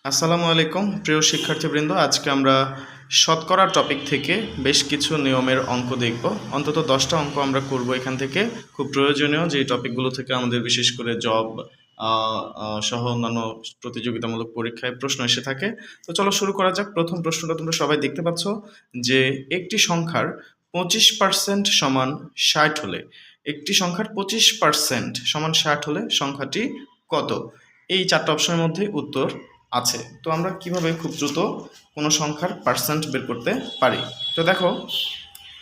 আসসালামু আলাইকুম প্রিয় শিক্ষার্থীবৃন্দ। আজকে আমরা শতকরা টপিক থেকে বেশ কিছু নিয়মের অঙ্ক দেখব। অন্তত 10টা অঙ্ক আমরা করব এখান থেকে, খুব প্রয়োজনীয় যে টপিকগুলো থেকে আমাদের বিশেষ করে জব সহ অন্যান্য প্রতিযোগিতামূলক পরীক্ষায় প্রশ্ন এসে থাকে। তো চলো শুরু করা যাক। প্রথম প্রশ্নটা তোমরা সবাই দেখতে পাচ্ছ যে একটি সংখ্যার 25% সমান 60 হলে, একটি সংখ্যার 25% সমান 60 হলে সংখ্যাটি কত? এই 4টা অপশনের মধ্যে উত্তর আছে। তো আমরা কিভাবে খুব দ্রুত কোনো সংখ্যার পার্সেন্ট বের করতে পারি? তো দেখো,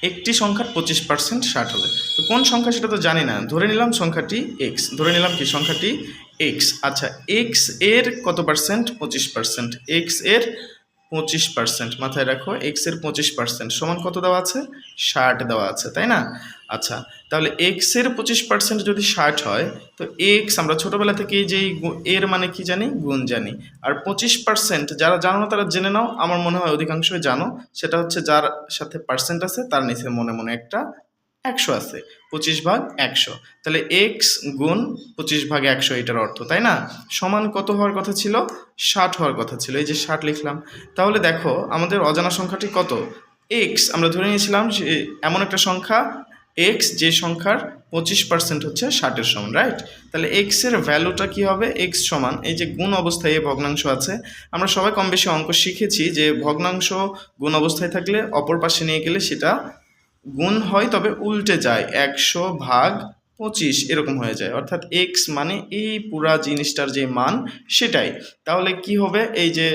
একটি সংখ্যার 25% 60 হলে, তো কোন সংখ্যা সেটা তো জানি না, ধরে নিলাম সংখ্যাটি এক্স, ধরে নিলাম কি সংখ্যাটি এক্স। আচ্ছা, এক্স এর কত পার্সেন্ট? 25%। এক্স এর 25%, মাথায় রাখো, এক্স এর 25% সমান কত দেওয়া আছে? 60 দেওয়া আছে, তাই না? আচ্ছা, তাহলে এক্স এর 25% যদি 60 হয়, তো এক্স আমরা ছোটবেলা থেকেই যেই এর মানে কি জানি? গুণ জানি। আর 25% যারা জানো না তারা জেনে নাও, আমার মনে হয় অধিকাংশই জানো, সেটা হচ্ছে যার সাথে পার্সেন্ট আছে তার নিচে মনে মনে একটা 100 আছে। 25/100, তাহলে এক্স গুণ 25/100 এটার অর্থ, তাই না? সমান কত হওয়ার কথা ছিল? 60 হওয়ার কথা ছিল। এই যে 60 লিখলাম। তাহলে দেখো আমাদের অজানা সংখ্যাটি কত? এক্স আমরা ধরে নিয়েছিলাম যে এমন একটা সংখ্যা এক্স যে সংখ্যার 25% হচ্ছে 60-এর সমান, রাইট? তাহলে এক্স এর ভ্যালুটা কি হবে? এক্স সমান, এই যে গুণ অবস্থায় এই ভগ্নাংশ আছে, আমরা সবাই কম বেশি অঙ্ক শিখেছি যে ভগ্নাংশ গুণ অবস্থায় থাকলে অপর পাশে নিয়ে গেলে সেটা গুণ হয়, তবে উল্টে যায়, 100/25 এরকম হয়ে যায়, অর্থাৎ এক্স মানে এই পুরা জিনিসটার যে মান সেটাই। তাহলে কি হবে? এই যে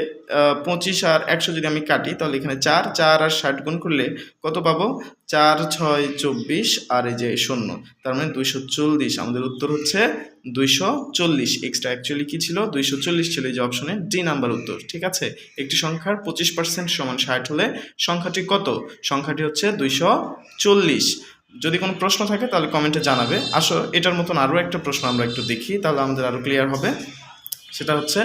25 আর 100 যদি আমি কাটি, তাহলে এখানে 4 4 আর 60 গুণ করলে কত পাবো? 4 6 24 আর এই যে 0, তার মানে 240। আমাদের উত্তর হচ্ছে 240। এক্সটা অ্যাকচুয়ালি কি ছিল? 240 ছিল, এই যে অপশনে ডি নাম্বার উত্তর। ঠিক আছে, একটি সংখ্যার 25% সমান 60 হলে সংখ্যাটি কত? সংখ্যাটি হচ্ছে 240। যদি কোনো প্রশ্ন থাকে তাহলে কমেন্টে জানাবে। আসো এটার মতন আরও একটা প্রশ্ন আমরা একটু দেখি, তাহলে আমাদের আরও ক্লিয়ার হবে। সেটা হচ্ছে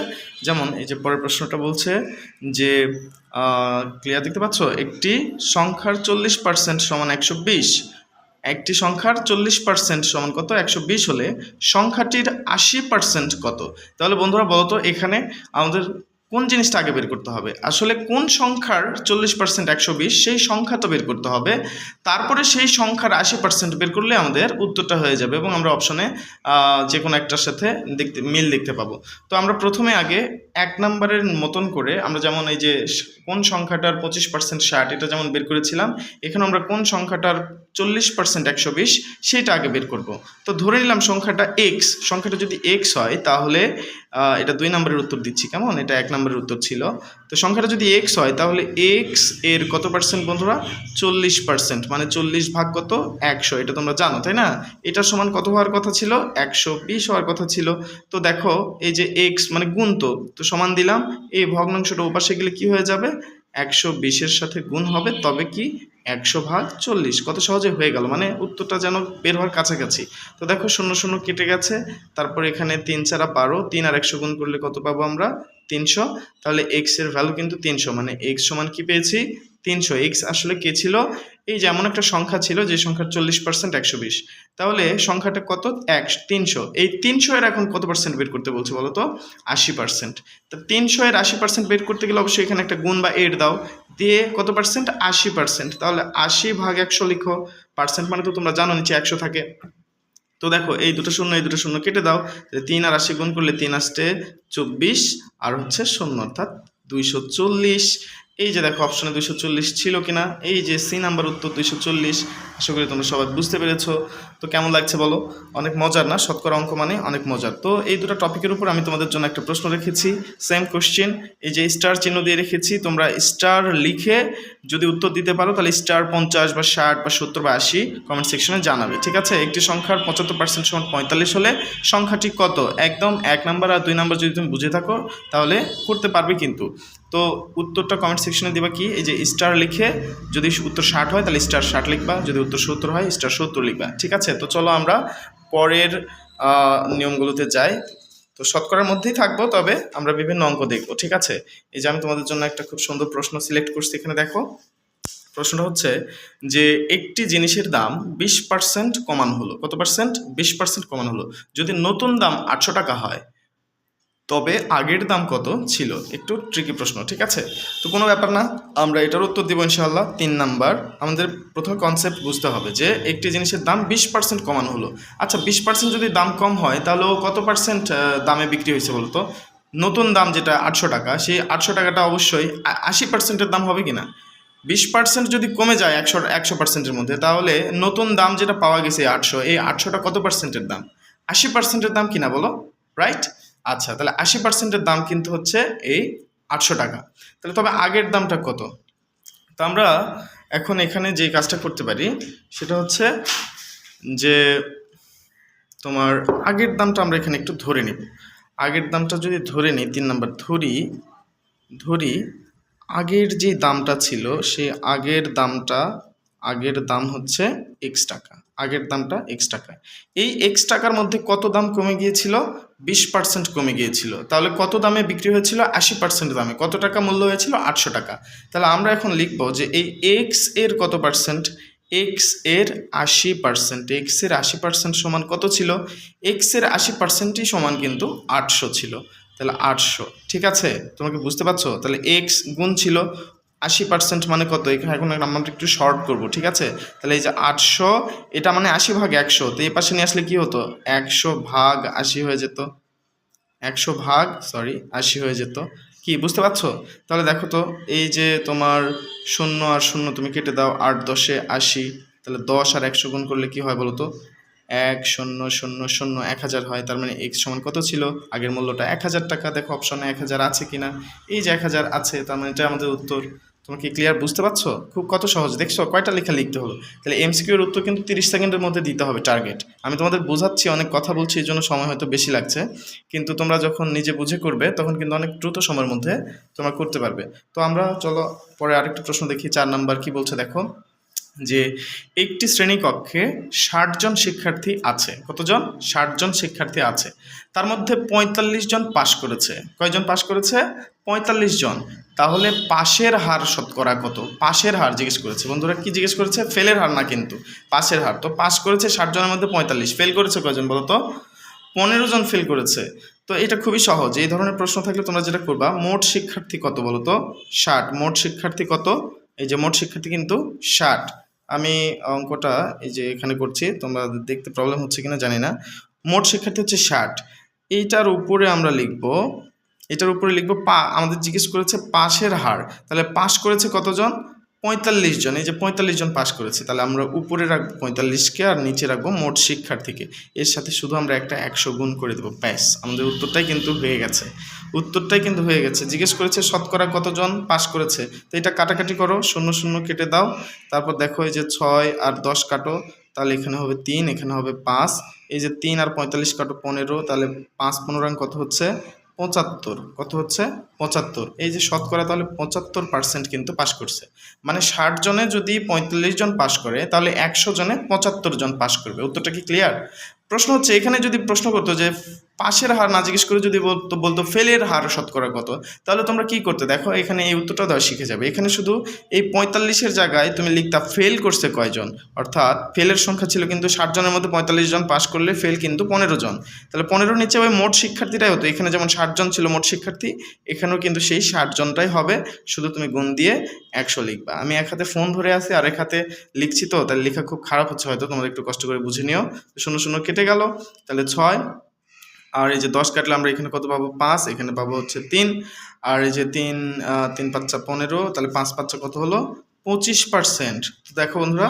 যেমন এই যে পরের প্রশ্নটা বলছে যে ক্লিয়ার দেখতে পাচ্ছ? একটি সংখ্যার 40% সমান 120। একটি সংখ্যার 40% সমান কত? 120 হলে সংখ্যাটির 80% কত? তাহলে বন্ধুরা বলো তো, এখানে আমাদের কোন জিনিসটা আগে বের করতে হবে? আসলে কোন সংখ্যার 40% 120 সেই সংখ্যাটা বের করতে হবে, তারপরে সেই সংখ্যার 80% বের করলে আমাদের উত্তরটা হয়ে যাবে এবং আমরা অপশনে যে কোনো একটার সাথে মিল দেখতে পাবো। তো আমরা প্রথমে আগে 1 নম্বরের মতন করে আমরা যেমন এই যে কোন সংখ্যাটার 25% 60 এটা যেমন বের করেছিলাম, এখানে আমরা কোন সংখ্যাটার 40% 120 সেটা আগে বের করব। তো ধরে নিলাম সংখ্যাটা এক্স, সংখ্যাটা যদি এক্স হয় তাহলে এটা 2 নম্বরের উত্তর দিচ্ছি, কেমন? এটা 1 নম্বরের উত্তর ছিল। তো সংখ্যাটা যদি এক্স হয় তাহলে এক্স এর কত পার্সেন্ট বন্ধুরা? 40%, মানে 40 ভাগ কত? 100, এটা তোমরা জানো, তাই না? এটার সমান কত হওয়ার কথা ছিল? 120 হওয়ার কথা ছিল। তো দেখো এই যে এক্স মানে গুণ, তো সমান দিলাম, এই ভগ্নাংশটা ওপাশে গেলে কি হয়ে যাবে? 120-এর সাথে গুণ হবে, তবে কি 100/40। কত সহজে হয়ে গেল, মানে উত্তরটা যেন বের হওয়ার কাছাকাছি। তো দেখো 0 0 কেটে গেছে, তারপর এখানে 3 4 12, 3 আর 100 গুণ করলে কত পাবো আমরা? 300। তাহলে এক্স এর ভ্যালু কিন্তু 300, মানে এক্স সমান কি পেয়েছি? 300। এক্স আসলে কে ছিল? এই যে এমন একটা সংখ্যা ছিল যে সংখ্যার 40% 120। তাহলে সংখ্যাটা কত? 300। এই 300 এর এখন কত পার্সেন্ট বের করতে বলছে বলো তো? 80%। তো 300 এর 80% বের করতে গেলে অবশ্যই এখানে একটা গুণ বা এড দাও, দিয়ে কত পার্সেন্ট? 80%। তাহলে 80/100 লিখো। পার্সেন্ট মানে তো তোমরা জানো নিচে 100 থাকে। তো দেখো এই দুটো শূন্য এই দুটো শূন্য কেটে দাও, 3 আর 80 গুণ করলে 3 আসতে 24 আর হচ্ছে 0, অর্থাৎ 240। এই যে দেখো অপশনে 240 ছিল কিনা, এই যে সি নাম্বার উত্তর 240। আশা করি তোমরা সবাই বুঝতে পেরেছো। তো কেমন লাগছে বলো? অনেক মজার না? শতকরা অঙ্ক মানে অনেক মজার। তো এই দুটো টপিকের উপর আমি তোমাদের জন্য একটা প্রশ্ন রেখেছি, সেম কোশ্চেন, এই যে স্টার চিহ্ন দিয়ে রেখেছি, তোমরা স্টার লিখে যদি উত্তর দিতে পারো তাহলে স্টার 50 বা 60 বা 70 বা 80 কমেন্ট সেকশনে জানাবে, ঠিক আছে? একটি সংখ্যার 75% সমান 45 হলে সংখ্যাটি কত? একদম 1 নাম্বার আর 2 নাম্বার যদি তুমি বুঝে থাকো তাহলে করতে পারবে কিন্তু। তো উত্তরটা কমেন্ট সেকশনে দিবা কি? এই যে স্টার লিখে, যদি উত্তর 60 হয় তাহলে স্টার 60 লিখবা, যদি উত্তর 70 হয় স্টার 70 লিখবা, ঠিক আছে? তো চলো আমরা পরের নিয়মগুলোতে যাই। তো শতকরার মধ্যেই থাকবো, তবে আমরা বিভিন্ন অঙ্ক দেখবো, ঠিক আছে? এই যে আমি তোমাদের জন্য একটা খুব সুন্দর প্রশ্ন সিলেক্ট করছি, এখানে দেখো প্রশ্নটা হচ্ছে যে একটি জিনিসের দাম 20% কমানো হলো। কত পার্সেন্ট? 20% কমানো হলো। যদি নতুন দাম 800 টাকা হয়, তবে আগের দাম কত ছিল। একটু ট্রিকি প্রশ্ন, ঠিক আছে? তো কোনো ব্যাপার না, আমরা এটার উত্তর দেবো ইনশাআল্লাহ। 3 নাম্বার, আমাদের প্রথম কনসেপ্ট বুঝতে হবে যে একটি জিনিসের দাম 20% কমানো হলো। আচ্ছা 20% যদি দাম কম হয় তাহলে কত পার্সেন্ট দামে বিক্রি হয়েছে বলো তো? নতুন দাম যেটা 800 টাকা, সেই 800 টাকাটা অবশ্যই 80%-এর দাম হবে কি না? 20% যদি কমে যায় 100%-এর মধ্যে, তাহলে নতুন দাম যেটা পাওয়া গেছে 800, এই 800টা কত পার্সেন্টের দাম? 80%-এর দাম কিনা বলো, রাইট? আচ্ছা, তাহলে 80%-এর দাম কিন্তু হচ্ছে এই 800 টাকা। তাহলে তবে আগের দামটা কত? তো আমরা এখন এখানে যে কাজটা করতে পারি সেটা হচ্ছে যে তোমার আগের দামটা আমরা এখানে একটু ধরে নিব। আগের দামটা যদি ধরে নিই, 3 নাম্বার ধরি আগের যে দামটা ছিল সেই আগের দাম হচ্ছে এক্স টাকা। আগের দামটা এক্স টাকা। এই এক্স টাকার মধ্যে কত দাম কমে গিয়েছিল? 20% কমে গিয়েছিল। তাহলে কত দামে বিক্রি হয়েছিল? 80% দামে। কত টাকা মূল্য হয়েছিল? 800 টাকা। তাহলে আমরা এখন লিখব যে এই এক্স এর কত পার্সেন্ট? এক্স এর 80%। এক্স এর 80% সমান কত ছিল? এক্স এর 80%ই সমান কিন্তু 800 ছিল। তাহলে 800, ঠিক আছে? তোমাকে বুঝতে পারছো? তাহলে এক্স গুণ ছিল 80% মানে কত? এখানে এখন আমরা একটু শর্ট করব, ঠিক আছে? তাহলে এই যে 800, এটা মানে 80 ভাগ 100, তো এই পাশে নিয়ে আসলে কি হতো? 100 ভাগ 80 হয়ে যেত। 100 ভাগ 80 হয়ে যেত। কি বুঝতে পারছো? তাহলে দেখো তো, এই যে তোমার 0 আর 0 তুমি কেটে দাও, 8 10 80, তাহলে 10 আর 100 গুণ করলে কি হয় বলো তো? 1 0 0 0 1000 হয়। তার মানে এক্স সমান কত ছিল? আগের মূল্যটা 1000 টাকা। দেখো অপশনে 1000 আছে কিনা? এই যে 1000 আছে, তার মানে এটা আমাদের উত্তর। তোমরা কি ক্লিয়ার বুঝতে পারছো? খুব কত সহজ, দেখছো কয়টা লেখা লিখতে হলো? তাহলে এমসিকিউ এর উত্তর কিন্তু 30 সেকেন্ডের মধ্যে দিতে হবে টার্গেট। আমি তোমাদের বোঝাচ্ছি, অনেক কথা বলছি, এই জন্য সময় হয়তো বেশি লাগছে, কিন্তু তোমরা যখন নিজে বুঝে করবে তখন কিন্তু অনেক দ্রুত সময়ের মধ্যে তোমরা করতে পারবে। তো আমরা চলো পরে আরেকটা প্রশ্ন দেখি। 4 নাম্বার কি বলছে দেখো, যে একটি শ্রেণীকক্ষে 60 জন শিক্ষার্থী আছে। কতজন? 60 জন শিক্ষার্থী আছে। তার মধ্যে 45 জন পাশ করেছে। কয়জন পাশ করেছে? 45 জন। তাহলে পাশের হার শতকরা কত? পাশের হার জিজ্ঞেস করেছে। বন্ধুরা কি জিজ্ঞেস করেছে? ফেলের হার না, কিন্তু পাশের হার। তো পাশ করেছে 60 জনের মধ্যে 45, ফেল করেছে কয়জন বলো তো? 15 জন ফেল করেছে। তো এটা খুবই সহজ। এই ধরনের প্রশ্ন থাকলে তোমরা যেটা করবা, মোট শিক্ষার্থী কত বলো তো? 60। মোট শিক্ষার্থী কত? এই যে মোট শিক্ষার্থী কিন্তু 60। আমি অঙ্কটা এই যে এখানে করছি, তোমরা দেখতে প্রবলেম হচ্ছে কিনা জানি না। মোট শিক্ষার্থী হচ্ছে 60। এইটার উপরে আমরা লিখব, আমাদের জিজ্ঞেস করেছে পাশের হার। তাহলে পাশ করেছে কতজন? 45 জন। এই যে 45 জন পাশ করেছে, তাহলে আমরা উপরে রাখবো 45কে আর নিচে রাখবো মোট শিক্ষার্থীকে। এর সাথে শুধু আমরা একটা 100 গুণ করে দেবো, ব্যাস আমাদের উত্তরটাই কিন্তু হয়ে গেছে। জিজ্ঞেস করেছে শতকরা কতজন পাশ করেছে, তো এটা কাটাকাটি করো, 0 0 কেটে দাও। তারপর দেখো এই যে 6 আর 10 কাটো, তাহলে এখানে হবে 3, এখানে হবে 5। এই যে 3 আর 45 কাটো 15, তাহলে 5 15 কত হচ্ছে? 75। কত হচ্ছে? 75। এই যে শতকরা, তাহলে 75% কিন্তু পাশ করছে। মানে 60 জনে যদি 45 জন পাশ করে, তাহলে 100 জনে 75 জন পাশ করবে। উত্তরটা কি ক্লিয়ার? প্রশ্ন হচ্ছে এখানে যদি প্রশ্ন করতো যে পাশের হার না জিজ্ঞেস করে যদি বলতো ফেলের হার শতকরা কত, তাহলে তোমরা কি করতে? দেখো এখানে এই উত্তরটা দেওয়া শিখে যাবে। এখানে শুধু এই 45-এর জায়গায় তুমি লিখতা ফেল করছে কয়জন, অর্থাৎ ফেলের সংখ্যা ছিল কিন্তু 60 জনের মধ্যে 45 জন পাশ করলে ফেল কিন্তু 15 জন। তাহলে 15 নিচে ওই মোট শিক্ষার্থীটাই হতো। এখানে যেমন 60 জন ছিল মোট শিক্ষার্থী, এখানেও কিন্তু সেই 60 জনটাই হবে, শুধু তুমি গুণ দিয়ে 100 লিখবা। আমি এক হাতে ফোন ধরে আছি আর এক হাতে লিখছি, তো তাহলে লেখা খুব খারাপ হচ্ছে হয়তো, তোমরা একটু কষ্ট করে বুঝে নিও। 0 0 কেটে গেল, তাহলে 6, আর এই যে 10 কাটলে আমরা এখানে কত পাবো? 5, এখানে পাবো হচ্ছে 3, আর এই যে 3 3 5 15, তাহলে 5 5 কত হলো? 25%। তো দেখো বন্ধুরা,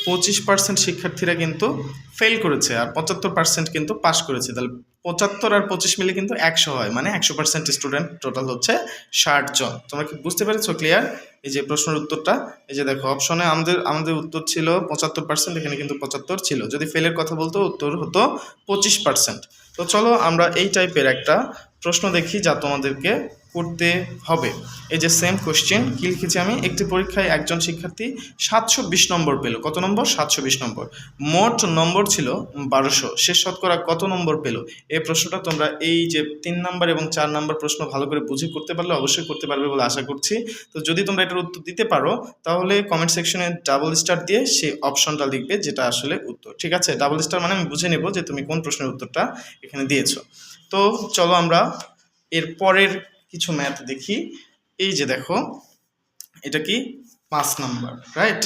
25% শিক্ষার্থীরা কিন্তু ফেল করেছে আর 75% কিন্তু পাস করেছে। তাহলে 75 আর 25 মিলে কিন্তু 100 হয়, মানে 100% স্টুডেন্ট টোটাল হচ্ছে 60 জন। তোমরা কি বুঝতে পেরেছো? ক্লিয়ার? এই যে প্রশ্নের উত্তরটা, এই যে দেখো অপশনে আমাদের উত্তর ছিল 75%, এখানে কিন্তু 75 ছিল। যদি ফেলের কথা বলতো উত্তর হতো 25%। তো চলো আমরা এই টাইপের একটা প্রশ্ন দেখি যা তোমাদেরকে করতে হবে। এই যে সেম কোশ্চেন কি লিখেছি আমি, একটি পরীক্ষায় একজন শিক্ষার্থী 720 নম্বর পেল। কত নম্বর? 720 নম্বর। মোট নম্বর ছিল 1200, সে শতকরা কত নম্বর পেল? এই প্রশ্নটা তোমরা এই যে 3 নাম্বার এবং 4 নাম্বার প্রশ্ন ভালো করে বুঝে করতে পারলে অবশ্যই করতে পারবে বলে আশা করছি। তো যদি তোমরা এটার উত্তর দিতে পারো, তাহলে কমেন্ট সেকশনে ডাবল স্টার দিয়ে সেই অপশনটা লিখবে যেটা আসলে উত্তর, ঠিক আছে? ডাবল স্টার মানে আমি বুঝে নেব যে তুমি কোন প্রশ্নের উত্তরটা এখানে দিয়েছো। তো চলো আমরা এর পরের কিছু ম্যাথ দেখি। এই যে দেখো, এটা কি 5 নাম্বার, রাইট?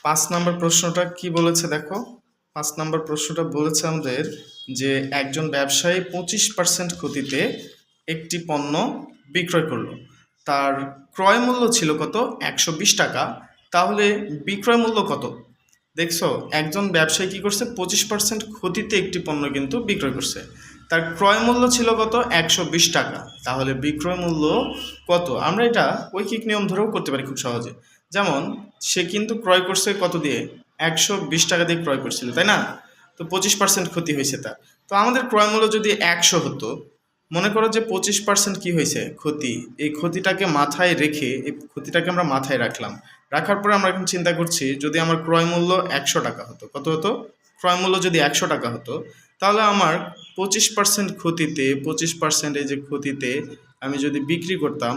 5 নাম্বার প্রশ্নটা কি বলেছে দেখো। 5 নাম্বার প্রশ্নটা বলেছে আমাদের যে একজন ব্যবসায়ী 25% ক্ষতিতে একটি পণ্য বিক্রয় করলো। তার ক্রয় মূল্য ছিল কত? 120 টাকা। তাহলে বিক্রয় মূল্য কত? দেখছো, একজন ব্যবসায়ী কি করছে? 25% ক্ষতিতে একটি পণ্য কিন্তু বিক্রয় করছে। তার ক্রয় মূল্য ছিল কত? 120 টাকা। তাহলে বিক্রয় মূল্য কত? আমরা এটা ঐকিক নিয়ম ধরেও করতে পারি খুব সহজে। যেমন সে কিন্তু ক্রয় করছে কত দিয়ে? 120 টাকা দিয়ে ক্রয় করছিল, তাই না? তো 25% ক্ষতি হয়েছে তার। তো আমাদের ক্রয় মূল্য যদি 100 হতো, মনে করো যে 25% কি হয়েছে? ক্ষতি। এই ক্ষতিটাকে মাথায় রেখে, এই ক্ষতিটাকে আমরা মাথায় রাখলাম। রাখার পরে আমরা এখন চিন্তা করছি, যদি আমার ক্রয় মূল্য 100 টাকা হতো, কত হতো? ক্রয় মূল্য যদি 100 টাকা হতো, তাহলে আমার 25% ক্ষতিতে, 25% এই যে ক্ষতিতে আমি যদি বিক্রি করতাম,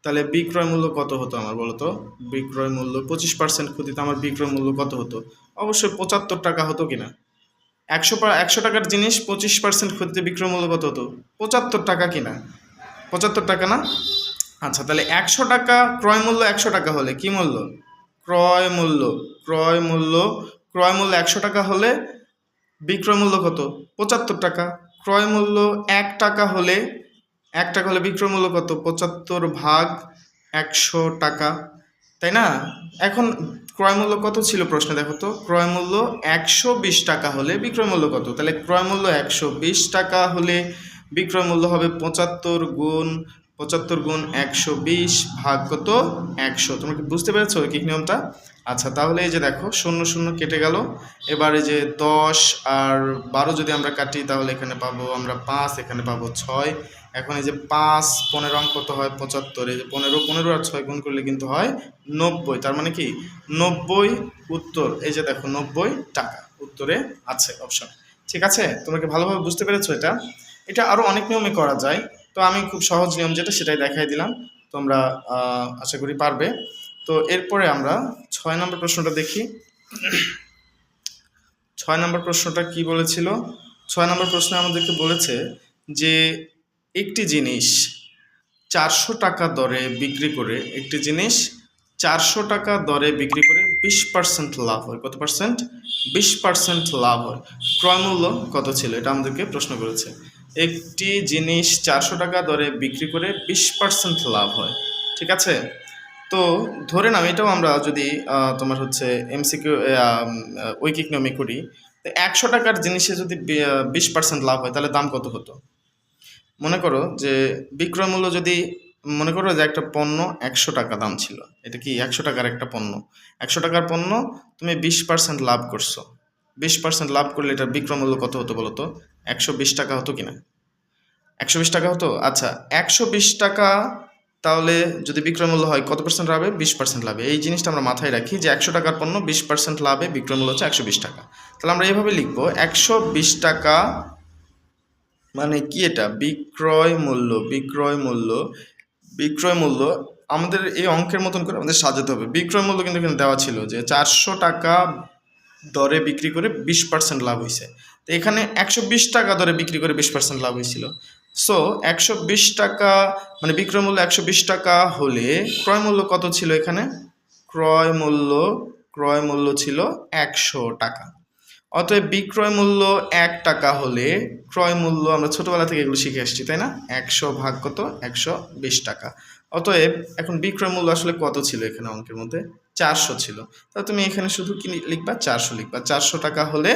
তাহলে বিক্রয় মূল্য কত হতো আমার বলো তো? বিক্রয় মূল্য 25% ক্ষতিতে আমার বিক্রয় মূল্য কত হতো? অবশ্যই 75 টাকা হতো কিনা? 100 টাকার জিনিস 25% ক্ষতিতে বিক্রয় মূল্য কত হতো? 75 টাকা কিনা? 75 টাকা না? আচ্ছা, তাহলে 100 টাকা ক্রয় মূল্য 100 টাকা হলে কি মূল্য? ক্রয় মূল্য, ক্রয় মূল্য, ক্রয় মূল্য 100 টাকা হলে বিক্রয় মূল্য কত? 75 টাকা। ক্রয় মূল্য 1 টাকা হলে, 1 টাকা হলে বিক্রয় মূল্য কত? 75 ভাগ 100 টাকা, তাই না? এখন ক্রয় মূল্য কত ছিল প্রশ্নে দেখো তো? ক্রয় মূল্য 120 টাকা হলে বিক্রয় মূল্য কত? তাহলে ক্রয় মূল্য 120 টাকা হলে বিক্রয় মূল্য হবে 75 গুণ 120 ভাগ কত? 100। তোমরা কি বুঝতে পেরেছো কি নিয়মটা? আচ্ছা, তাহলে এই যে দেখো 0 0 কেটে গেল। এবার এই যে 10 আর 12 যদি আমরা কাটি, তাহলে এখানে পাবো আমরা 5, এখানে পাবো 6। এখন এই যে 5 15 অঙ্ক কত হয়? 75। এই যে 15 আর 6 গুণ করলে কিন্তু হয় 90। তার মানে কি 90 উত্তর। এই যে দেখো 90 টাকা উত্তরে আছে অপশন। ঠিক আছে, তোমরা কি ভালোভাবে বুঝতে পেরেছো এটা? এটা আরো অনেক নিয়মে করা যায়, তো আমি খুব সহজ নিয়ম যেটা সেটাই দেখাই দিলাম। তোমরা আশা করি পারবে। তো এরপরে আমরা 6 নম্বর প্রশ্নটা দেখি। 6 নম্বর প্রশ্নটা কি বলেছিল? 6 নম্বর প্রশ্নে আমাদেরকে বলেছে যে একটি জিনিস 400 টাকা দরে বিক্রি করে, একটি জিনিস 400 টাকা দরে বিক্রি করে 20% লাভ হয়। কত পার্সেন্ট? 20% লাভ হয়। ক্রয় মূল্য কত ছিল? এটা আমাদেরকে প্রশ্ন করেছে। একটি জিনিস 400 টাকা দরে বিক্রি করে 20% লাভ হয়, ঠিক আছে? তো ধরে নাও এটাও আমরা যদি তোমার হচ্ছে এমসিকিউ ঐকিক নিয়মে করি, তো 100 টাকার জিনিসে যদি 20% লাভ হয়, তাহলে দাম কত হতো? মনে করো যে বিক্রয় মূল্য যদি, মনে করো যে একটা পণ্য 100 টাকা দাম ছিল। এটা কি 100 টাকার একটা পণ্য? 100 টাকার পণ্য তুমি 20% লাভ করছো। 20% লাভ করলে এটার বিক্রয় মূল্য কত হতো বলো তো? 120 টাকা হতো কিনা? 120 টাকা হতো। আচ্ছা, 120 টাকা তাহলে যদি বিক্রয় মূল্য হয় কত পার্সেন্ট লাভে? 20% লাভে। এই জিনিসটা আমরা মাথায় রাখি যে 100 টাকার পণ্য 20% লাভে বিক্রয় মূল্য হচ্ছে 120 টাকা। তাহলে আমরা এইভাবে লিখবো 120 টাকা মানে কি? এটা বিক্রয় মূল্য, বিক্রয় মূল্য, বিক্রয় মূল্য। আমাদের এই অঙ্কের মতন করে আমাদের সাজাতে হবে। বিক্রয় মূল্য কিন্তু এখানে দেওয়া ছিল যে 400 টাকা দরে বিক্রি করে 20% লাভ হয়েছে। তো এখানে 120 টাকা দরে বিক্রি করে 20% লাভ হয়েছিল। সো 120 টাকা মানে বিক্রয় মূল্য 120 টাকা হলে ক্রয় মূল্য কত ছিল? এখানে ক্রয় মূল্য ছিল 100 টাকা। অতএব বিক্রয় মূল্য 1 টাকা হলে ক্রয় মূল্য, আমরা ছোটবেলা থেকে এগুলো শিখে আসছি, তাই না? 100 ভাগ কত? 120 টাকা। অতএব এখন বিক্রয় মূল্য আসলে কত ছিল? এখানে অঙ্কের মধ্যে 400 ছিল। তাহলে তুমি এখানে শুধু কি লিখবা? 400 লিখবা। 400 টাকা হলে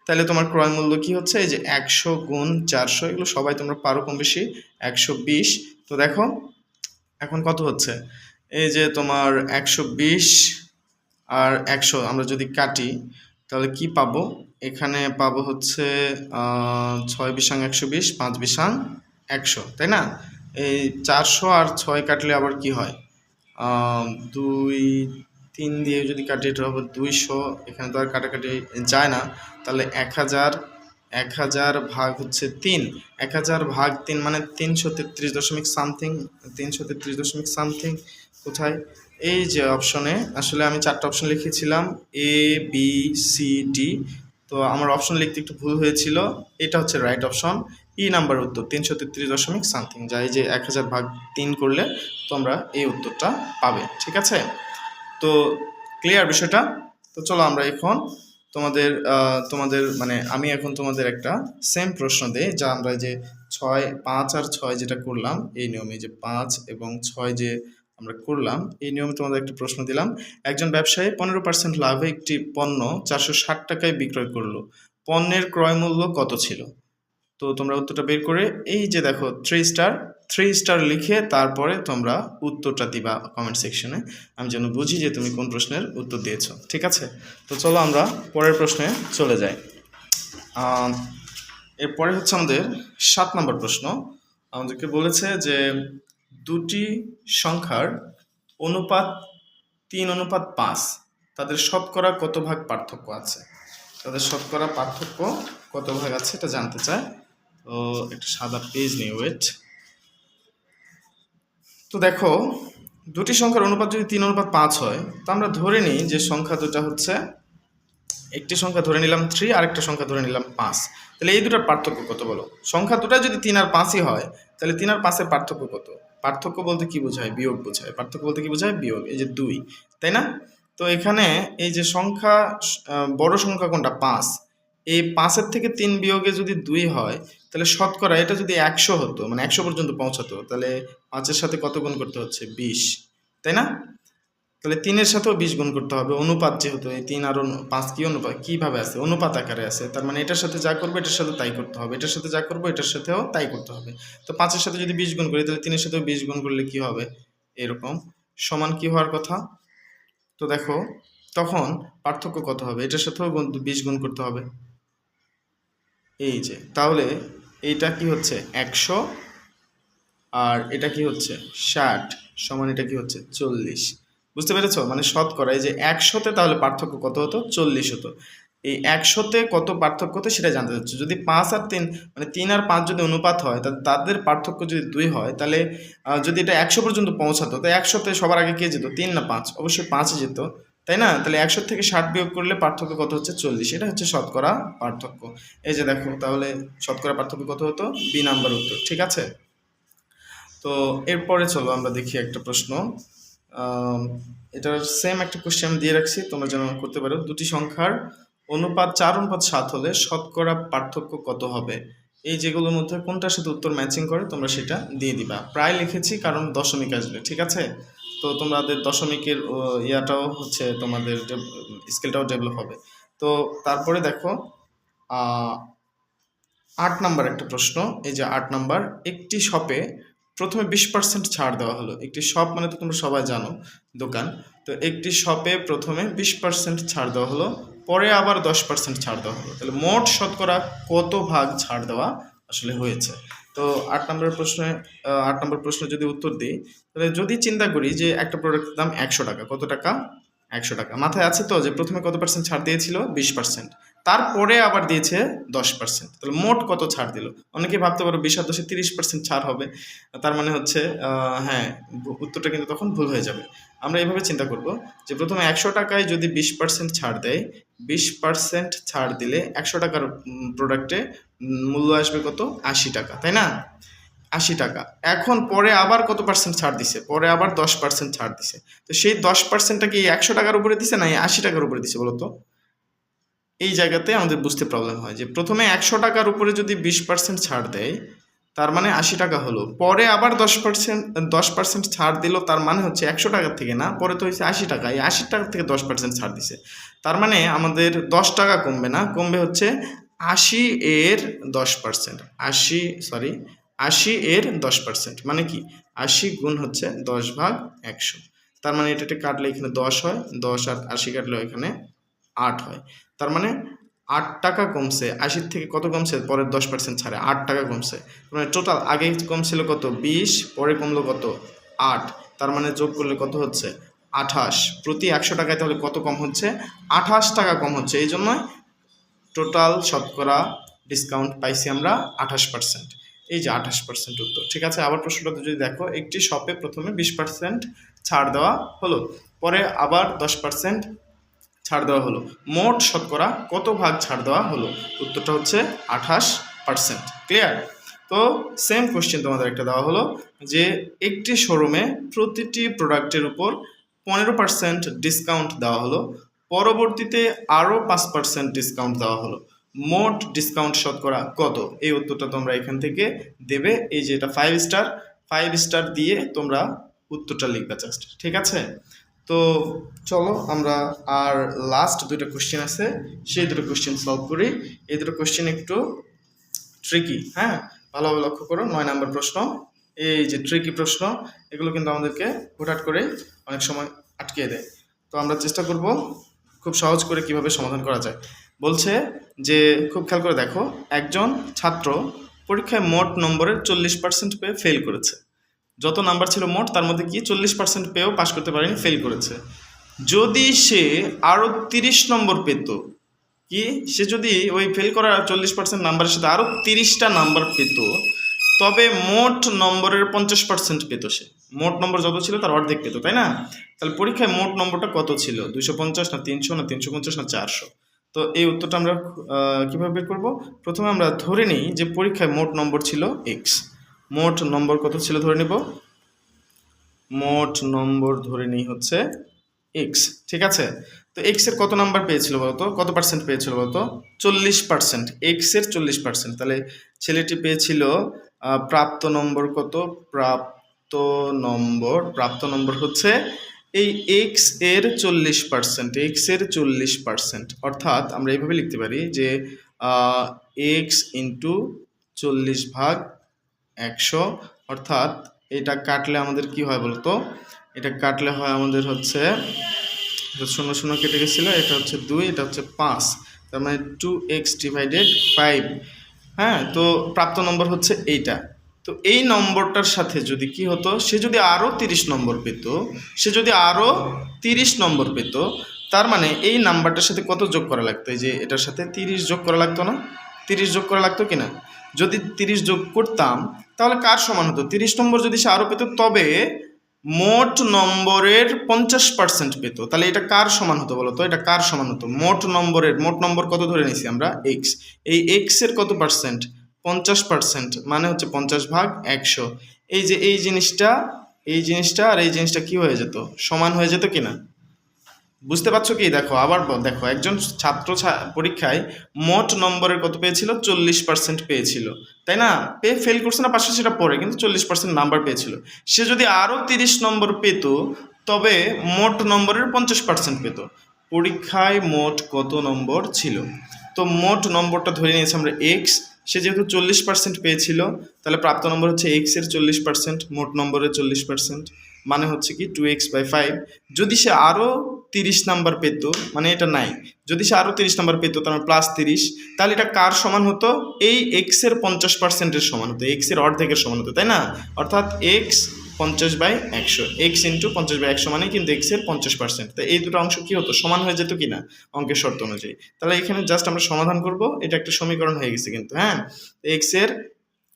তাহলে তোমার ক্রয় মূল্য কি হচ্ছে? এই যে 100 গুণ 400, এগুলো সবাই তোমরা পারো কম বেশি। 120। তো দেখো এখন কত হচ্ছে? এই যে তোমার 120 আর 100 আমরা যদি কাটি, তাহলে কি পাবো? এখানে পাবো হচ্ছে 6 বিশাং 120, 5 বিশাং 100, তাই না? এই 400 আর 6 কাটলে আবার কি হয়? 2 3 দিয়ে যদি কাটি, এটা হবে 200। এখানে তো আর কাটাকাটি যায় না। তাহলে 1000 ভাগ হচ্ছে 3। 1000 ভাগ 3 মানে 333 দশমিক সামথিং। 333 দশমিক সামথিং কোথায়? এই যে অপশনে, আসলে আমি 4টা অপশন লিখেছিলাম, এ বি সি ডি। তো আমার অপশন লিখতে একটু ভুল হয়েছিল। এটা হচ্ছে রাইট অপশন। নাম্বার উত্তর 333 সামথিং, যা এই যে 1000 ভাগ 3 করলে তোমরা এই উত্তরটা পাবে। ঠিক আছে, তো ক্লিয়ার বিষয়টা? তো চলো আমরা এখন তোমাদের মানে আমি এখন তোমাদের একটা সেম প্রশ্ন দিই, যা আমরা যে 5 আর 6 যেটা করলাম এই নিয়মে, যে 5 এবং 6 যে আমরা করলাম এই নিয়মে তোমাদের একটা প্রশ্ন দিলাম। একজন ব্যবসায়ী 15% লাভে একটি পণ্য 460 টাকায় বিক্রয় করলো, পণ্যের ক্রয় মূল্য কত ছিল? তো তোমরা উত্তরটা বের করে এই যে দেখো 3 স্টার লিখে তারপরে তোমরা উত্তরটা দিবা কমেন্ট সেকশনে, আমি যেন বুঝি যে তুমি কোন প্রশ্নের উত্তর দিয়েছো। ঠিক আছে, তো চলো আমরা পরের প্রশ্নে চলে যাই। এরপরে হচ্ছে আমাদের 7 নম্বর প্রশ্ন। আমাদেরকে বলেছে যে দুটি সংখ্যার অনুপাত 3:5, তাদের শতকরা কত ভাগ পার্থক্য আছে? তাদের শতকরা পার্থক্য কত ভাগ আছে এটা জানতে চায়। তো একটা সাদা পেজ নিয়ে ওয়েট। তো দেখো দুটি সংখ্যার অনুপাত যদি 3:5 হয়, তো আমরা ধরে নিই যে সংখ্যা দুটা হচ্ছে, একটি সংখ্যা ধরে নিলাম 3 আর একটা সংখ্যা ধরে নিলাম 5। তাহলে এই দুটার পার্থক্য কত বলো? সংখ্যা দুটা যদি 3 আর 5ই হয়, তাহলে 3 আর 5-এর পার্থক্য কত? পার্থক্য বলতে কি বোঝায়? বিয়োগ বোঝায়। পার্থক্য বলতে কি বোঝায়? বিয়োগ। এই যে 2, তাই না? তো এখানে এই যে সংখ্যা বড় সংখ্যা কোনটা? 5। এই 5-এর থেকে 3 বিয়োগে যদি 2 হয়, তাহলে শতকরা এটা যদি 100 হতো, মানে 100 পর্যন্ত পৌঁছাতো, তাহলে 5-এর সাথে কত গুণ করতে হচ্ছে? 20, তাই না? তাহলে 3-এর সাথেও 20 গুণ করতে হবে। অনুপাত যেহেতু, এই 3 আর 5 কি অনুপাত, কীভাবে আছে? অনুপাত আকারে আছে। তার মানে এটার সাথে যা করবো এটার সাথে তাই করতে হবে, এটার সাথে যা করবো এটার সাথেও তাই করতে হবে। তো 5-এর সাথে যদি 20 গুণ করি, তাহলে 3-এর সাথেও 20 গুণ করলে কি হবে? এরকম সমান কি হওয়ার কথা? তো দেখো তখন পার্থক্য কত হবে? এটার সাথেও 20 গুণ করতে হবে। এই যে তাহলে এইটা কি হচ্ছে? 100, আর এটা কি হচ্ছে? 60 সমান এটা কি হচ্ছে? 40। বুঝতে পেরেছো? মানে শতকরা এই যে 100-তে তাহলে পার্থক্য কত হতো? 40 হতো। এই 100-তে কত পার্থক্য হতো সেটা জানতে চাচ্ছি। যদি 5 আর 3 মানে 3 আর 5 যদি অনুপাত হয়, তাহলে তাদের পার্থক্য যদি 2 হয়, তাহলে যদি এটা 100 পর্যন্ত পৌঁছাতো, তো 100-তে সবার আগে কে যেত? 3 না 5? অবশ্যই 5-ই যেত, তাই না? তাহলে 100 থেকে 60 বিয়োগ করলে পার্থক্য কত হচ্ছে? 40। এটা হচ্ছে শতকরা পার্থক্য। এই যে দেখো তাহলে শতকরা পার্থক্য কত হতো? বি নাম্বার উত্তর। ঠিক আছে, তো এরপরে চলো আমরা দেখি একটা প্রশ্ন। এটার সেম একটা কোশ্চেন আমি দিয়ে রাখছি, তোমরা যেন করতে পারো। দুটি সংখ্যার অনুপাত 4:7 হলে শতকরা পার্থক্য কত হবে? এই যেগুলোর মধ্যে কোনটার সাথে উত্তর ম্যাচিং করে তোমরা সেটা দিয়ে দিবা। প্রায় লিখেছি কারণ দশমিক আসবে। ঠিক আছে, তো তোমাদের দশমিকের ইয়াটাও হচ্ছে, তোমাদের স্কেলটাও ডেভেলপ হবে। তো তারপরে দেখো 8 নাম্বার একটা প্রশ্ন। এই যে 8 নাম্বার, একটি শপে প্রথমে 20% ছাড় দেওয়া হলো। একটি শপ মানে তো তোমরা সবাই জানো, দোকান। তো একটি শপে প্রথমে 20% ছাড় দেওয়া হলো, পরে আবার 10% ছাড় দেওয়া হলো। তাহলে মোট শতকরা কত ভাগ ছাড় দেওয়া আসলে হয়েছে? তো 8 নম্বর প্রশ্ন যদি উত্তর দিই, তাহলে যদি চিন্তা করি যে একটা প্রোডাক্টের দাম 100 টাকা। কত টাকা? 100 টাকা। মাথায় আছে তো যে প্রথমে কত পার্সেন্ট ছাড় দিয়েছিল? 20%। তারপরে আবার দিয়েছে 10%। তাহলে মোট কত ছাড় দিল? অনেকে ভাবতে পারো 20 আর 10-এ 30% ছাড় হবে। তার মানে হচ্ছে হ্যাঁ, উত্তরটা কিন্তু তখন ভুল হয়ে যাবে। আমরা এভাবে চিন্তা করব যে প্রথমে 100 টাকায় যদি 20% ছাড় দেয়, 20% ছাড় দিলে 100 টাকার প্রোডাক্টে মূল্য আসবে কত? 80 টাকা, তাই না? 80 টাকা। এখন পরে আবার কত পার্সেন্ট ছাড় দিছে? পরে আবার 10% ছাড় দিছে। তো সেই 10%টা কি 100 টাকার উপরে দিছে না 80 টাকার উপরে দিছে বলো তো? এই জায়গাতে আমাদের বুঝতে প্রবলেম হয় যে প্রথমে 100 টাকার উপরে যদি 20% ছাড় দেয়, তার মানে 80 টাকা হলো। পরে আবার 10% ছাড় দিল, তার মানে হচ্ছে 100 টাকার থেকে না, পরে তো হয়েছে 80 টাকা। এই 80 টাকার থেকে 10% ছাড় দিছে, তার মানে আমাদের 10 টাকা কমবে না, কমবে হচ্ছে 80 এর 10%। 80 এর 10%, মানে কি 80 গুণ হচ্ছে 10/100। তার মানে এটা কাটলে এখানে 10 হয়, 10 আর 80 কাটলে এখানে 8 হয়। তার মানে 8 টাকা কমছে। 80 থেকে কত কমছে? পরের 10% ছাড়ে 8 টাকা কমছে। মানে টোটাল আগে কমছিল কত? 20, পরে কমলো কত? 8। তার মানে যোগ করলে কত হচ্ছে? 28। প্রতি 100 টাকায় তাহলে কত কম হচ্ছে? 28 টাকা কম হচ্ছে। এই জন্য টোটাল শতকরা ডিসকাউন্ট পাইছি আমরা 28%। এই যে 28% উত্তর। ঠিক আছে, আবার প্রশ্নটা যদি দেখো, একটি শপে প্রথমে 20% ছাড় দেওয়া হলো, পরে আবার 10% ছাড় দেওয়া হলো, মোট শতকরা কত ভাগ ছাড় দেওয়া হলো? উত্তরটা হচ্ছে 28%। ক্লিয়ার? তো সেম কোশ্চেন তোমাদের একটা দেওয়া হলো যে একটি শোরুমে প্রতিটি প্রোডাক্টের উপর 15% ডিসকাউন্ট দেওয়া হলো, পরবর্তীতে আরও 5% ডিসকাউন্ট দেওয়া হলো, মোট ডিসকাউন্ট শতকরা কত? এই উত্তরটা তোমরা এখান থেকে দেবে। এই যে এটা 5 স্টার দিয়ে তোমরা উত্তরটা লিখবে জাস্ট, ঠিক আছে? তো চলো আমরা আর লাস্ট দুটো কোশ্চেন আছে, সেই দুটো কোশ্চেন সলভ করি। এই দুটো কোশ্চেন একটু ট্রিকি, হ্যাঁ, ভালোভাবে লক্ষ্য করো। 9 নম্বর প্রশ্ন, এই যে ট্রিকি প্রশ্ন, এগুলো কিন্তু আমাদেরকে হুটহাট করে অনেক সময় আটকিয়ে দেয়। তো আমরা চেষ্টা করব খুব সহজ করে কিভাবে সমাধান করা যায়। বলছে যে খুব খেয়াল করে দেখো, একজন ছাত্র পরীক্ষায় মোট নম্বরের 40% পেয়ে ফেল করেছে। যত নাম্বার ছিল মোট তার মধ্যে কি 40% পেয়েও পাশ করতে পারেনি, ফেল করেছে। যদি সে আরও 30 নম্বর পেত, কি সে যদি ওই ফেল করা 40% নাম্বারের সাথে আরও 30টা নাম্বার পেত, তবে মোট নম্বরের 50% পেত। সে মোট নম্বর যত ছিল তার অর্ধেক পেত, তাই না? তাহলে পরীক্ষায় মোট নম্বরটা কত ছিল? 250 না 300 না 350 না 400? তো এই উত্তরটা আমরা কীভাবে বের করব? প্রথমে আমরা ধরে নিই যে পরীক্ষায় মোট নম্বর ছিল এক্স। মোট নম্বর কত ছিল ধরে নিব? মোট নম্বর ধরে নিই হচ্ছে এক্স, ঠিক আছে? তো এক্স এর কত নাম্বার পেয়েছিল বলতো, কত পার্সেন্ট পেয়েছিল বলতো? 40%। এক্স এর 40%, তাহলে ছেলেটি পেয়েছিল প্রাপ্ত নম্বর কত? প্রাপ্ত নম্বর হচ্ছে এই এক্স এর 40%, এক্স এর 40%, অর্থাৎ আমরা এইভাবে লিখতে পারি যে এক্স ইন্টু 40/100, অর্থাৎ এটা কাটলে আমাদের কি হয় বলতো? এটা কাটলে হয় আমাদের হচ্ছে 0 কেটে গেছিলো, এটা হচ্ছে 2, এটা হচ্ছে 5, তার মানে 2x/5। হ্যাঁ, তো প্রাপ্ত নম্বর হচ্ছে এইটা। তো এই নম্বরটার সাথে যদি কি হতো, সে যদি আরও 30 নম্বর পেত, তার মানে এই নাম্বারটার সাথে কত যোগ করা লাগতো? এই যে এটার সাথে 30 যোগ করা লাগতো না? 30 যোগ করা লাগতো কিনা? যদি 30 যোগ করতাম তাহলে কার সমান হতো? 30 নম্বর যদি সে আরও পেত, তবে মোট নম্বরের 50% পেত। তাহলে এটা কার সমান হতো বলো তো? এটা কার সমান হতো? মোট নম্বর কত ধরে নিয়েছি আমরা? এক্স। এই এক্স এর কত পার্সেন্ট? 50%, মানে হচ্ছে 50/100। এই যে এই জিনিসটা আর এই জিনিসটা কি হয়ে যেত? সমান হয়ে যেত কিনা? বুঝতে পারছো কি? দেখো আবার দেখো, একজন ছাত্র পরীক্ষায় মোট নম্বরের কত পেয়েছিল? 40% পেয়েছিল, তাই না? পেয়ে ফেল করছে না পাশে সেটা পরে, কিন্তু 40% নাম্বার পেয়েছিল। সে যদি আরও 30 নম্বর পেত, তবে মোট নম্বরের 50% পেত। পরীক্ষায় মোট কত নম্বর ছিল? তো মোট নম্বরটা ধরে নিয়েছি আমরা এক্স। সে যেহেতু 40% পেয়েছিল, তাহলে প্রাপ্ত নম্বর হচ্ছে এক্স এর 40%, মোট নম্বরের 40%, মানে হচ্ছে কি 2x/5। যদি সে আরও 30 নাম্বার পেত, মানে এটা নাই, যদি সে আরও 30 নাম্বার পেত তার +30, তাহলে এটা কার সমান হতো? এই এক্স এর 50%-এর সমান হতো, এক্স এর অর্ধেকের সমান হতো, তাই না? অর্থাৎ এক্স 50/100, এক্স ইন্টু 50/100 মানে কিন্তু এক্স এর 50%। তো এই দুটো অংশ কি হতো? সমান হয়ে যেত কিনা অঙ্কের শর্ত অনুযায়ী? তাহলে এখানে জাস্ট আমরা সমাধান করব, এটা একটা সমীকরণ হয়ে গেছে কিন্তু, হ্যাঁ। এক্স এর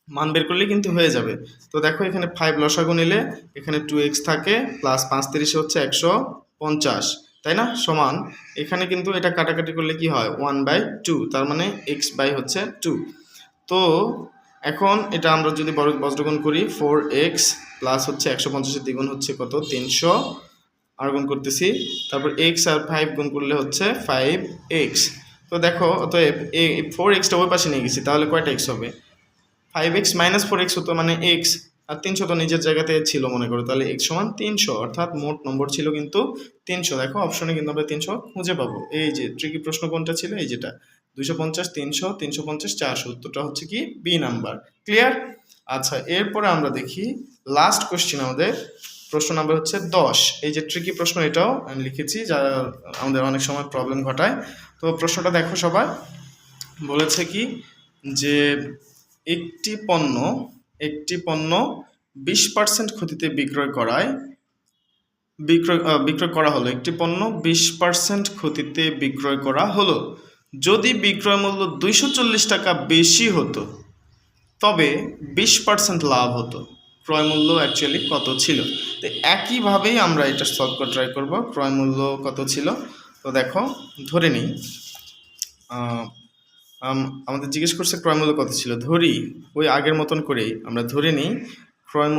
মান বের করলে কিন্তু হয়ে যাবে। তো দেখো এখানে 5 লসাগু নিলে এখানে 2x থাকে, প্লাস 5 30 হচ্ছে 150, তাই না? সমান এখানে কিন্তু এটা কাটাকাটি করলে কি হয়? 1/2, তার মানে x/হচ্ছে 2। তো এখন এটা আমরা যদি বজ্রগুণ করি, 4x প্লাস হচ্ছে 150-এর দ্বিগুণ হচ্ছে কত? 300, আর গুণ করতেছি, তারপর x আর 5 গুণ করলে হচ্ছে 5x। তো দেখো অতএব 4xটা ওই পাশে নিয়ে গেছি, তাহলে কয়টা x হবে? 5x - 4x হতো, মানে x, আর 300 তো নিজের জায়গাতে ছিল মনে করো, তাহলে x সমান 300, অর্থাৎ মোট নম্বর ছিল কিন্তু 300। দেখো অপশনে কিন্তু আমরা 300 খুঁজে পাবো। এই যে ট্রিকি প্রশ্ন কোনটা ছিল? এই যেটা 250, 300, 350, 400, উত্তরটা হচ্ছে কি বি নাম্বার। ক্লিয়ার? আচ্ছা, এরপরে আমরা দেখি লাস্ট কোশ্চেন আমাদের, প্রশ্ন নাম্বার হচ্ছে 10। এই যে ট্রিকি প্রশ্ন, এটাও আমি লিখেছি যা আমাদের অনেক সময় প্রবলেম ঘটায়। তো প্রশ্নটা দেখো সবাই, বলেছে কি যে একটি পণ্য 20% ক্ষতিতে বিক্রয় করা হলো। একটি পণ্য 20% ক্ষতিতে বিক্রয় করা হলো। যদি বিক্রয় মূল্য 240 টাকা বেশি হতো, তবে 20% লাভ হতো। ক্রয় মূল্য অ্যাকচুয়ালি কত ছিল? তো একইভাবেই আমরা এটা সলভ করে ট্রাই করব। ক্রয় মূল্য কত ছিল? তো দেখো ধরে নিই আমাদের জিজ্ঞেস করছে ক্রয় মূল্য কত ছিল, ধরি ওই আগের মতন করেই আমরা ধরে নিই ক্রয়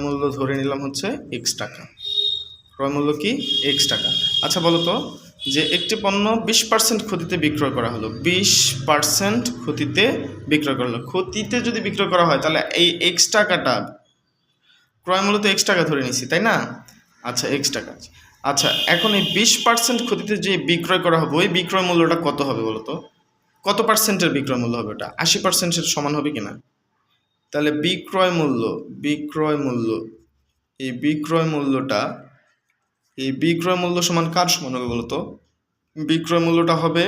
মূল্য ধরে নিলাম হচ্ছে এক্স টাকা। ক্রয় মূল্য কি এক্স টাকা। আচ্ছা বলো তো, যে একটি পণ্য 20% ক্ষতিতে বিক্রয় করা হলো, 20% ক্ষতিতে বিক্রয় করা হলো। ক্ষতিতে যদি বিক্রয় করা হয় তাহলে এই এক্স টাকাটা, ক্রয় মূল্য তো এক্স টাকা ধরে নিছি তাই না? আচ্ছা এক্স টাকা। আচ্ছা এখন এই 20% ক্ষতিতে যে বিক্রয় করা হবে ওই বিক্রয় মূল্যটা কত হবে বলো তো? কত পার্সেন্টের বিক্রয় মূল্য হবে ওটা? 80%-এর সমান হবে কিনা? তাহলে বিক্রয় মূল্য এই বিক্রয় মূল্য সমান কার সমান হবে বলতো? বিক্রয় মূল্যটা হবে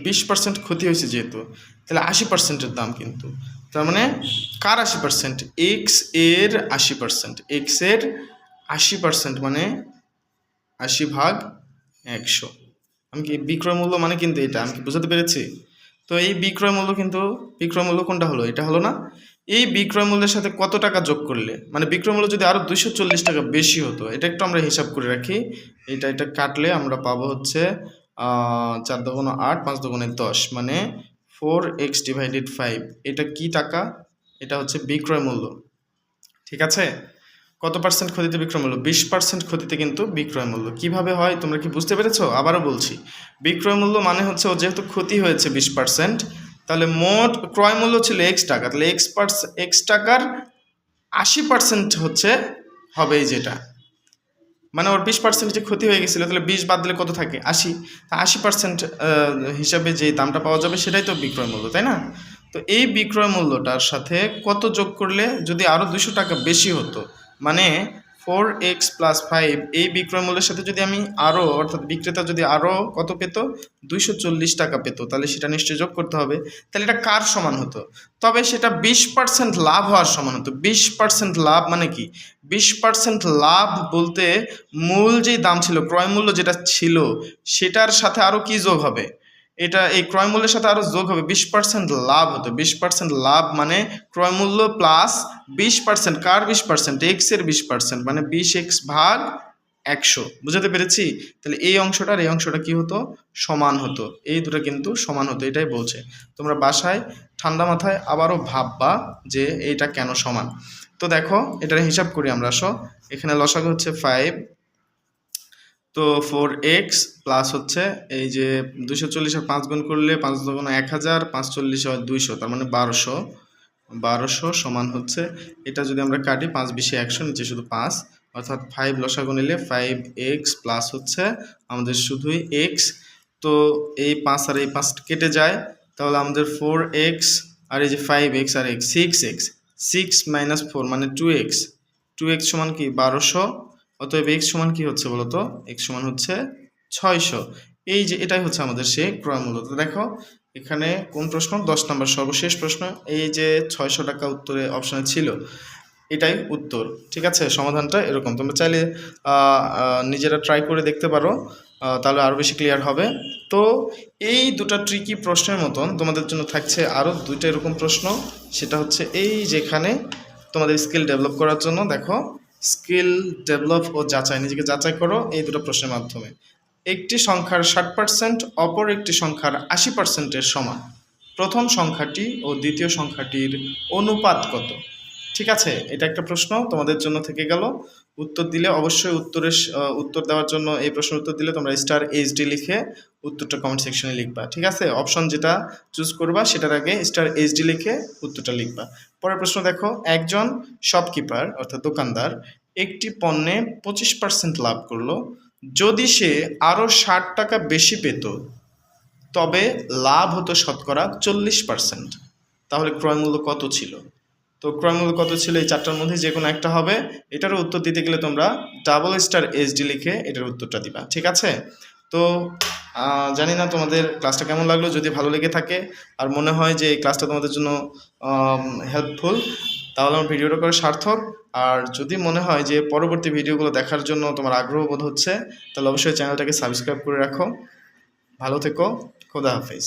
20% ক্ষতি হয়েছে যেহেতু, তাহলে 80%-এর দাম কিন্তু। তার মানে কার 80%? এক্স এর 80%। এক্স এর 80% মানে 80/100। আমি কি বিক্রয় মূল্য মানে কিন্তু এটা আমি কি বোঝাতে পেরেছি? তো এই বিক্রয় মূল্য কোনটা হলো? এটা হলো না? এই বিক্রয় মূল্যের সাথে কত টাকা যোগ করলে, মানে বিক্রয় মূল্য যদি আরো 240 টাকা বেশি হতো, এটা একটু আমরা হিসাব করে রাখি। এটা কাটলে আমরা পাবো হচ্ছে 4 দুগুণ 8, 5 দুগুণে 10, মানে 4x/5। এটা কি টাকা? এটা হচ্ছে বিক্রয় মূল্য। ঠিক আছে? কত পার্সেন্ট ক্ষতিতে বিক্রয় মূল্য? 20% ক্ষতিতে কিন্তু বিক্রয় মূল্য। কিভাবে হয় তোমরা কি বুঝতে পেরেছো? আবারও বলছি, বিক্রয় মূল্য মানে হচ্ছে ও যেহেতু ক্ষতি হয়েছে 20%, তাহলে মোট ক্রয় মূল্য ছিল এক্স টাকা, তাহলে এক্স টাকার 80% হচ্ছে হবে এই যেটা, মানে ওর 20% যে ক্ষতি হয়ে গেছিলো, তাহলে 20 বাদ দিলে কত থাকে? 80। তা 80% হিসাবে যে দামটা পাওয়া যাবে সেটাই তো বিক্রয় মূল্য, তাই না? তো এই বিক্রয় মূল্যটার সাথে কত যোগ করলে যদি আরও 200 টাকা বেশি হতো, মানে 4x+5, এই বিক্রয় মূল্যের সাথে যদি আমি আরও, অর্থাৎ বিক্রেতা যদি আরও কত পেত? 240 টাকা পেত, তাহলে সেটা নিশ্চয়ই যোগ করতে হবে। তাহলে এটা কার সমান হতো? তবে সেটা 20% লাভ হওয়ার সমান হতো। 20% লাভ মানে কি? 20% লাভ বলতে মূল যেই দাম ছিল, ক্রয় মূল্য যেটা ছিল, সেটার সাথে আরও কি যোগ হবে? এটা এই ক্রয় মূল্যের সাথে আরও যোগ হবে 20% লাভ হতো। 20% লাভ মানে ক্রয় মূল্য প্লাস 20%। কার 20%? এক্স এর 20%, মানে 20x/100। বুঝাতে পেরেছি? তাহলে এই অংশটা আর এই অংশটা কি হতো? সমান হতো। এই দুটো কিন্তু সমান হতো, এটাই বলছে। তোমরা বাসায় ঠান্ডা মাথায় আবারও ভাববা যে এইটা কেন সমান। তো দেখো এটার হিসাব করি আমরা। এখানে লসাগু হচ্ছে 5, তো 4x প্লাস হচ্ছে এই যে 240 আর 5 গুণ করলে 5 দুগুণ 1000, 5 40 হয় 200, তার মানে 1200 সমান হচ্ছে, এটা যদি আমরা কাটি 5 20 100, নিচে শুধু 5, অর্থাৎ 5 লসাগু নিলে 5x প্লাস হচ্ছে আমাদের শুধুই x। তো এই 5 আর এই 5 কেটে যায়, তাহলে আমাদের 4x আর এই যে 5x আর x 6x, 6 - 4 মানে 2x। 2x সমান কি? 1200। অতএব x সমান কি হচ্ছে বলতো? x সমান হচ্ছে 600। এই যে এটাই হচ্ছে আমাদের সেই ক্রয় মূল্য। তো দেখো এখানে কোন প্রশ্ন? 10 নম্বর সর্বশেষ প্রশ্ন। এই যে 600 টাকা উত্তরে অপশনে ছিল, এটাই উত্তর। ঠিক আছে, সমাধানটা এরকম। তোমরা চাইলে নিজেরা ট্রাই করে দেখতে পারো, তাহলে আরও বেশি ক্লিয়ার হবে। তো এই দুটা ট্রিকি প্রশ্নের মতন তোমাদের জন্য থাকছে আরও দুইটা এরকম প্রশ্ন। সেটা হচ্ছে এই যেখানে তোমাদের স্কিল ডেভেলপ করার জন্য, দেখো স্কিল ডেভেলপ ও যাচাই, নিজেকে যাচাই করো এই দুটো প্রশ্নের মাধ্যমে। একটি সংখ্যার 60% অপর একটি সংখ্যার 80%-এর সমান, প্রথম সংখ্যাটি ও দ্বিতীয় সংখ্যাটির অনুপাত কত? ঠিক আছে, এটা একটা প্রশ্ন তোমাদের জন্য থেকে গেল। উত্তর দিলে অবশ্যই উত্তর দেওয়ার জন্য, এই প্রশ্নের উত্তর দিলে তোমরা *HD লিখে উত্তরটা কমেন্ট সেকশনে লিখবা। ঠিক আছে, অপশন যেটা চুজ করবা সেটার আগে *HD লিখে উত্তরটা লিখবা। পরের প্রশ্ন দেখো, একজন শপকিপার অর্থাৎ দোকানদার একটি পণ্যে 25% লাভ করলো। যদি সে আরও 60 টাকা বেশি পেত তবে লাভ হতো শতকরা 40%। তাহলে ক্রয় মূল্য কত ছিল? তো ক্রয় মূল্য কত ছিল? এই চারটার মধ্যে যে কোনো একটা হবে। এটারও উত্তর দিতে গেলে তোমরা *HD লিখে এটার উত্তরটা দিবা। ঠিক আছে, তো জানি না তোমাদের ক্লাসটা কেমন লাগলো। যদি ভালো লেগে থাকে আর মনে হয় যে এই ক্লাসটা তোমাদের জন্য হেল্পফুল, তাহলে আমার ভিডিওটা করে সার্থক। আর যদি মনে হয় যে পরবর্তী ভিডিওগুলো দেখার জন্য তোমার আগ্রহ বোধ হচ্ছে, তাহলে অবশ্যই চ্যানেলটাকে সাবস্ক্রাইব করে রাখো। ভালো থেকো, খোদা হাফেজ।